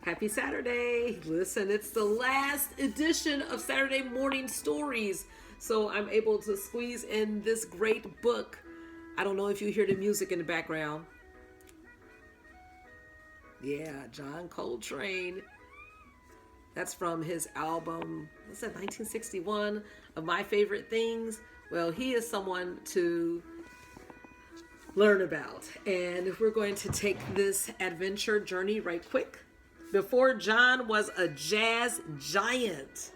Happy Saturday. Listen, it's the last edition of Saturday Morning Stories. So I'm able to squeeze in this great book. I don't know if you hear the music in the background. Yeah, John Coltrane. That's from his album, what's that, 1961, of My Favorite Things. Well, he is someone to learn about. And we're going to take this adventure journey right quick. Before John was a jazz giant.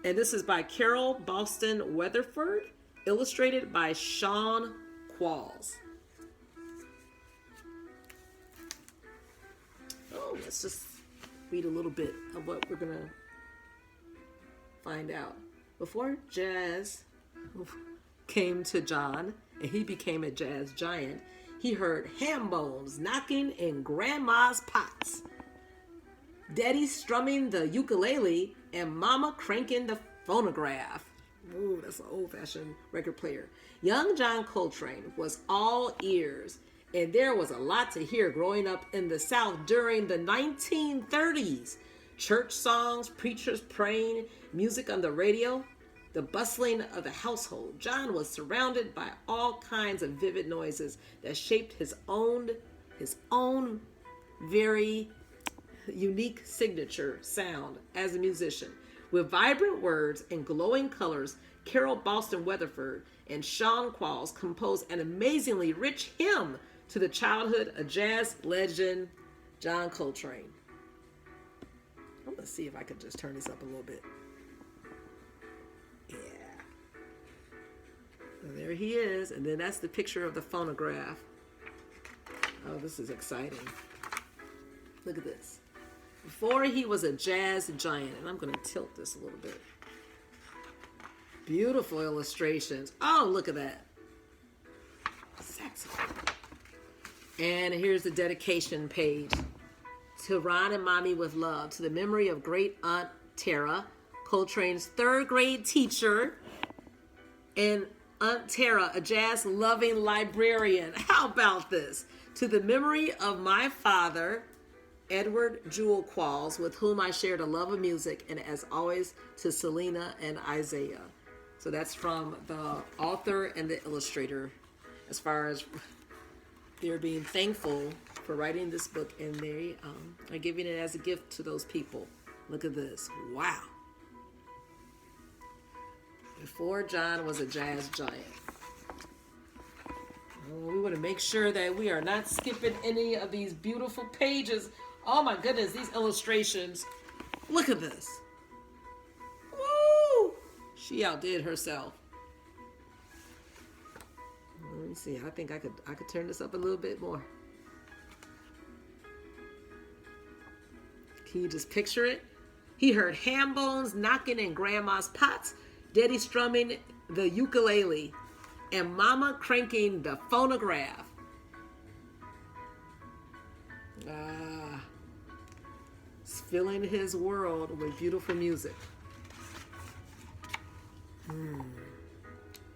And this is by Carol Boston Weatherford, illustrated by Sean Qualls. Oh, let's just read a little bit of what we're going to find out. Before jazz came to John and he became a jazz giant, he heard ham bones knocking in grandma's pots, daddy strumming the ukulele, and mama cranking the phonograph. Ooh, that's an old-fashioned record player. Young John Coltrane was all ears, and there was a lot to hear growing up in the South during the 1930s. Church songs, preachers praying, music on the radio, the bustling of the household. John was surrounded by all kinds of vivid noises that shaped his own very unique signature sound as a musician. With vibrant words and glowing colors, Carol Boston Weatherford and Sean Qualls composed an amazingly rich hymn to the childhood of jazz legend John Coltrane. I'm going to see if I could just turn this up a little bit. Yeah. So there he is. And then that's the picture of the phonograph. Oh, this is exciting. Look at this. Before he was a jazz giant, and I'm going to tilt this a little bit. Beautiful illustrations. Oh, look at that. Saxophone. And here's the dedication page. To Ron and Mommy with love. To the memory of great Aunt Tara, Coltrane's third grade teacher, and Aunt Tara, a jazz-loving librarian. How about this? To the memory of my father, Edward Jewel Qualls, with whom I shared a love of music, and as always, to Selena and Isaiah. So that's from the author and the illustrator, as far as they're being thankful for writing this book, and they are giving it as a gift to those people. Look at this. Wow. Before John was a jazz giant. Oh, we want to make sure that we are not skipping any of these beautiful pages. Oh my goodness, these illustrations. Look at this. Woo! She outdid herself. Let me see. I think I could turn this up a little bit more. Can you just picture it? He heard ham bones knocking in grandma's pots, daddy strumming the ukulele, and mama cranking the phonograph. Filling his world with beautiful music.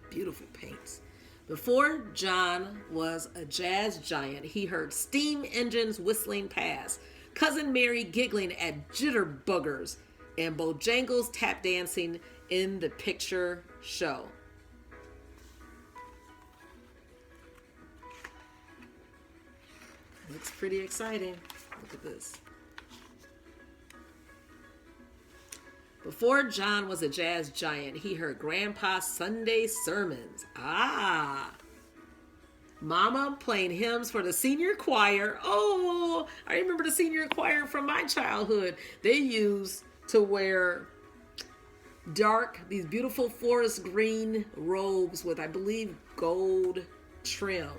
Beautiful paints. Before John was a jazz giant, he heard steam engines whistling past, Cousin Mary giggling at jitterbuggers, and Bojangles tap dancing in the picture show. Looks pretty exciting. Look at this. Before John was a jazz giant, he heard Grandpa's Sunday sermons. Mama playing hymns for the senior choir. Oh, I remember the senior choir from my childhood. They used to wear these beautiful forest green robes with, I believe, gold trim.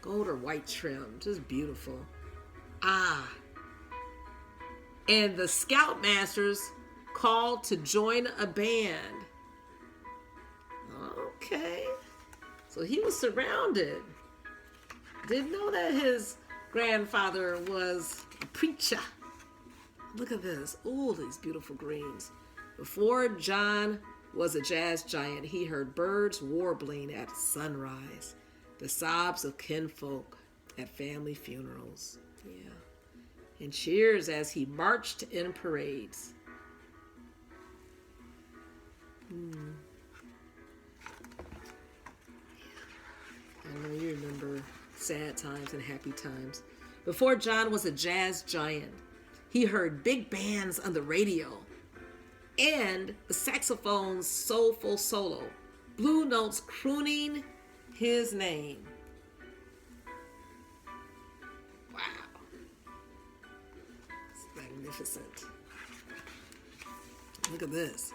Gold or white trim. Just beautiful. And the Scoutmasters called to join a band. Okay. So he was surrounded. Didn't know that his grandfather was a preacher. Look at this. Oh, these beautiful greens. Before John was a jazz giant, he heard birds warbling at sunrise, the sobs of kinfolk at family funerals. Yeah. and cheers as he marched in parades. I know you remember sad times and happy times. Before John was a jazz giant, he heard big bands on the radio and the saxophone's soulful solo, blue notes crooning his name. Wow. It's magnificent. Look at this.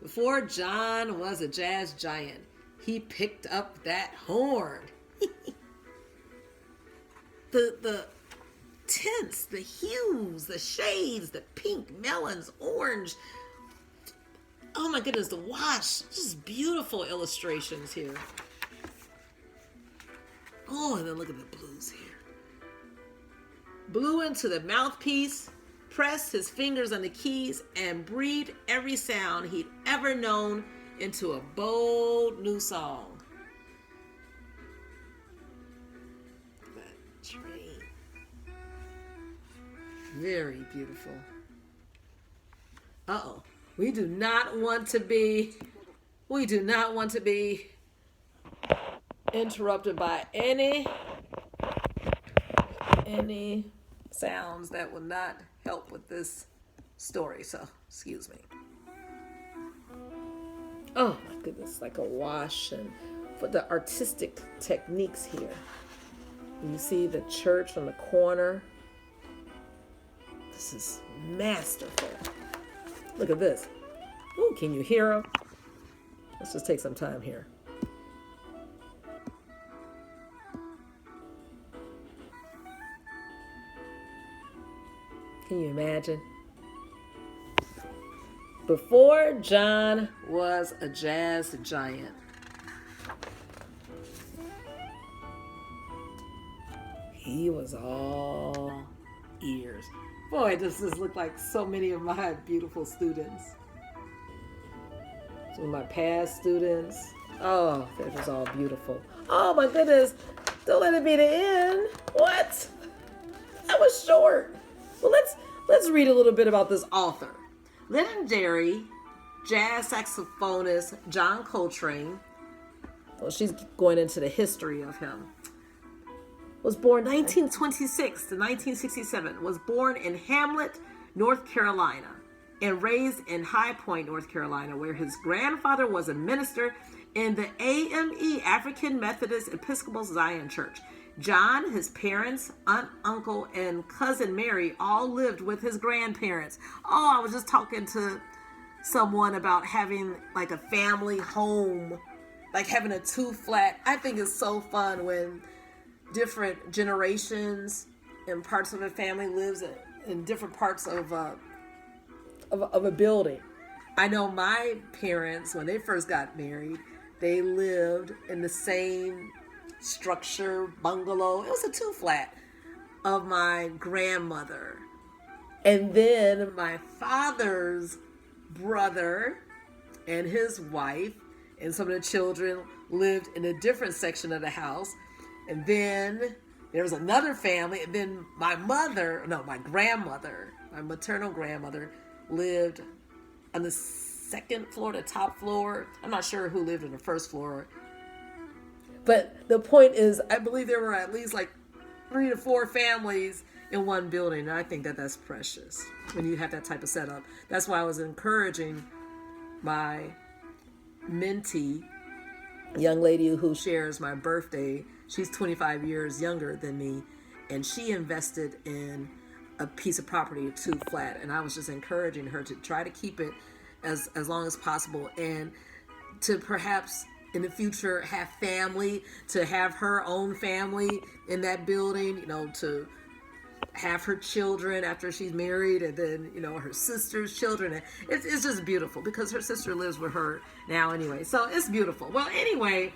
Before John was a jazz giant, he picked up that horn. The tints, the hues, the shades, the pink, melons, orange. Oh my goodness, the wash. Just beautiful illustrations here. Oh, and then look at the blues here. Blew into the mouthpiece, pressed his fingers on the keys, and breathed every sound he'd ever known into a bold new song. That train. Very beautiful. Uh-oh. We do not want to be interrupted by any sounds that will not help with this story. So, excuse me. Oh my goodness, like a wash, and for the artistic techniques here. You see the church on the corner. This is masterful. Look at this. Ooh, can you hear them? Let's just take some time here. Can you imagine? Before John was a jazz giant, he was all ears. Boy, does this look like so many of my beautiful students. Some of my past students. Oh, they're just all beautiful. Oh my goodness. Don't let it be the end. What? That was short. Well, let's read a little bit about this author. Legendary jazz saxophonist John Coltrane. Well, she's going into the history of him. Was born 1926 to 1967. Was born in Hamlet, North Carolina, and raised in High Point, North Carolina, where his grandfather was a minister in the AME, African Methodist Episcopal Zion Church. John, his parents, aunt, uncle, and cousin Mary all lived with his grandparents. Oh, I was just talking to someone about having like a family home, like having a 2-flat. I think it's so fun when different generations and parts of a family lives in different parts of a building. I know my parents, when they first got married, they lived in the same structure, bungalow. It was a 2-flat of my grandmother. And then my father's brother and his wife and some of the children lived in a different section of the house. And then there was another family. And then my grandmother, my maternal grandmother, lived on the second floor, the top floor. I'm not sure who lived on the first floor. But the point is, I believe there were at least like 3 to 4 families in one building. And I think that that's precious when you have that type of setup. That's why I was encouraging my mentee, young lady who shares my birthday. She's 25 years younger than me, and she invested in a piece of property, a 2-flat. And I was just encouraging her to try to keep it as long as possible, and to perhaps in the future have family, to have her own family in that building, to have her children after she's married, and then, her sister's children. And it's just beautiful because her sister lives with her now anyway. So it's beautiful. Well, anyway,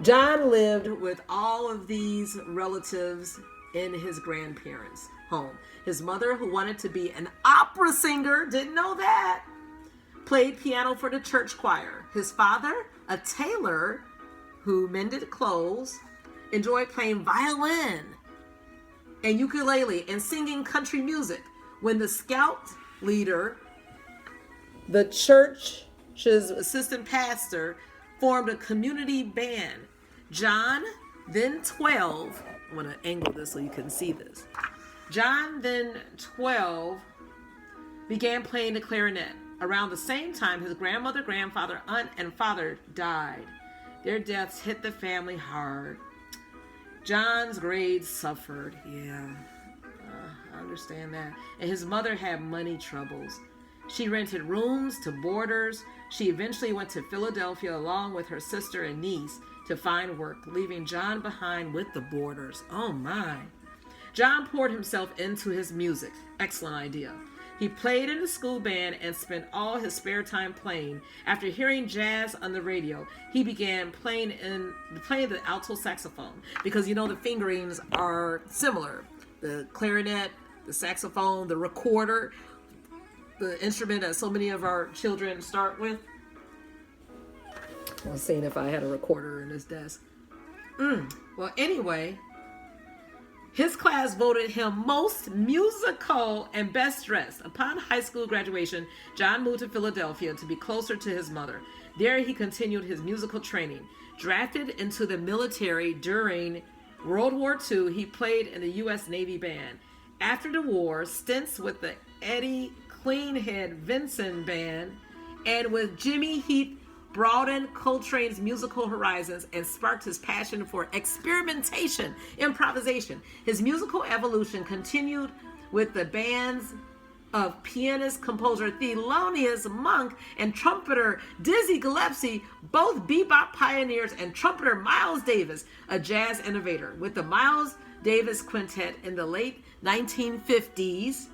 John lived with all of these relatives in his grandparents' home. His mother, who wanted to be an opera singer, didn't know that, played piano for the church choir. His father, a tailor who mended clothes, enjoyed playing violin and ukulele and singing country music when the scout leader, the church's assistant pastor, formed a community band. John, then 12, I'm going to angle this so you can see this. John, then 12, began playing the clarinet. Around the same time, his grandmother, grandfather, aunt, and father died. Their deaths hit the family hard. John's grades suffered. Yeah, I understand that. And his mother had money troubles. She rented rooms to boarders. She eventually went to Philadelphia along with her sister and niece to find work, leaving John behind with the boarders. Oh my. John poured himself into his music. Excellent idea. He played in the school band and spent all his spare time playing. After hearing jazz on the radio, he began playing the alto saxophone because the fingerings are similar. The clarinet, the saxophone, the recorder, the instrument that so many of our children start with. I was seeing if I had a recorder in this desk. Well, anyway, his class voted him most musical and best dressed. Upon high school graduation, John moved to Philadelphia to be closer to his mother. There he continued his musical training. Drafted into the military during World War II, he played in the U.S. Navy Band. After the war, stints with the Eddie Cleanhead Vinson Band and with Jimmy Heath broadened Coltrane's musical horizons and sparked his passion for experimentation, improvisation. His musical evolution continued with the bands of pianist, composer Thelonious Monk and trumpeter Dizzy Gillespie, both bebop pioneers, and trumpeter Miles Davis, a jazz innovator. With the Miles Davis Quintet in the late 1950s,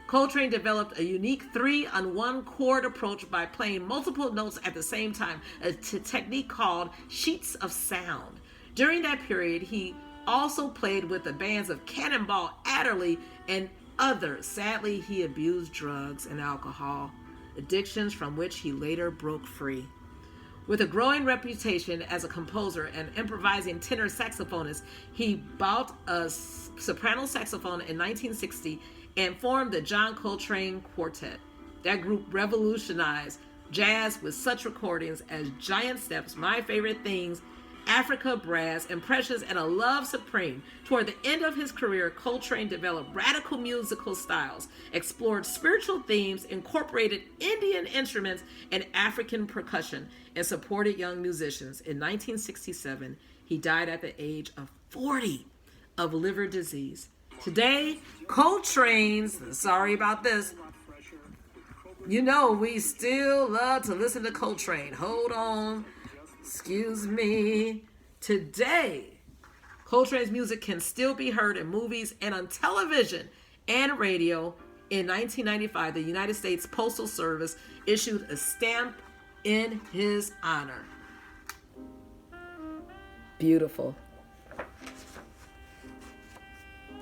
Coltrane developed a unique 3-on-1 chord approach by playing multiple notes at the same time, a technique called sheets of sound. During that period, he also played with the bands of Cannonball Adderley and others. Sadly, he abused drugs and alcohol, addictions from which he later broke free. With a growing reputation as a composer and improvising tenor saxophonist, he bought a soprano saxophone in 1960 and formed the John Coltrane Quartet. That group revolutionized jazz with such recordings as Giant Steps, My Favorite Things, Africa Brass, Impressions, and A Love Supreme. Toward the end of his career, Coltrane developed radical musical styles, explored spiritual themes, incorporated Indian instruments and African percussion, and supported young musicians. In 1967, he died at the age of 40 of liver disease. Today, Coltrane's, sorry about this, we still love to listen to Coltrane. Hold on, excuse me. Today, Coltrane's music can still be heard in movies and on television and radio. In 1995, the United States Postal Service issued a stamp in his honor. Beautiful.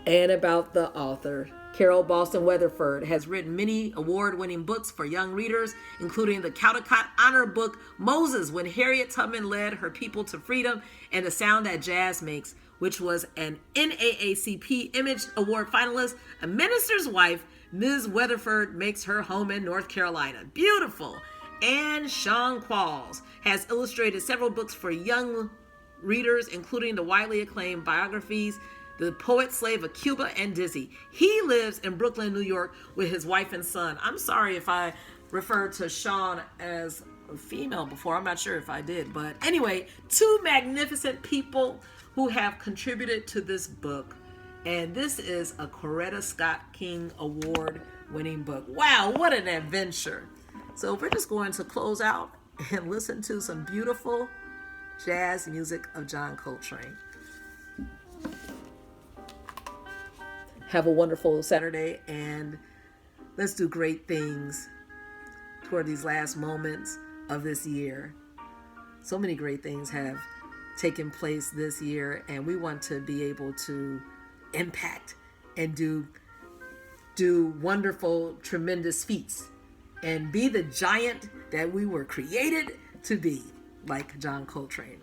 And about the author, Carol Boston Weatherford has written many award-winning books for young readers, including the Caldecott Honor book, Moses, When Harriet Tubman Led Her People to Freedom, and The Sound That Jazz Makes, which was an NAACP Image Award finalist. A minister's wife, Ms. Weatherford makes her home in North Carolina. Beautiful. And Sean Qualls has illustrated several books for young readers, including the widely acclaimed biographies The Poet Slave of Cuba and Dizzy. He lives in Brooklyn, New York with his wife and son. I'm sorry if I referred to Sean as a female before. I'm not sure if I did. But anyway, two magnificent people who have contributed to this book. And this is a Coretta Scott King Award-winning book. Wow, what an adventure. So we're just going to close out and listen to some beautiful jazz music of John Coltrane. Have a wonderful Saturday, and let's do great things toward these last moments of this year. So many great things have taken place this year, and we want to be able to impact and do wonderful, tremendous feats and be the giant that we were created to be, like John Coltrane.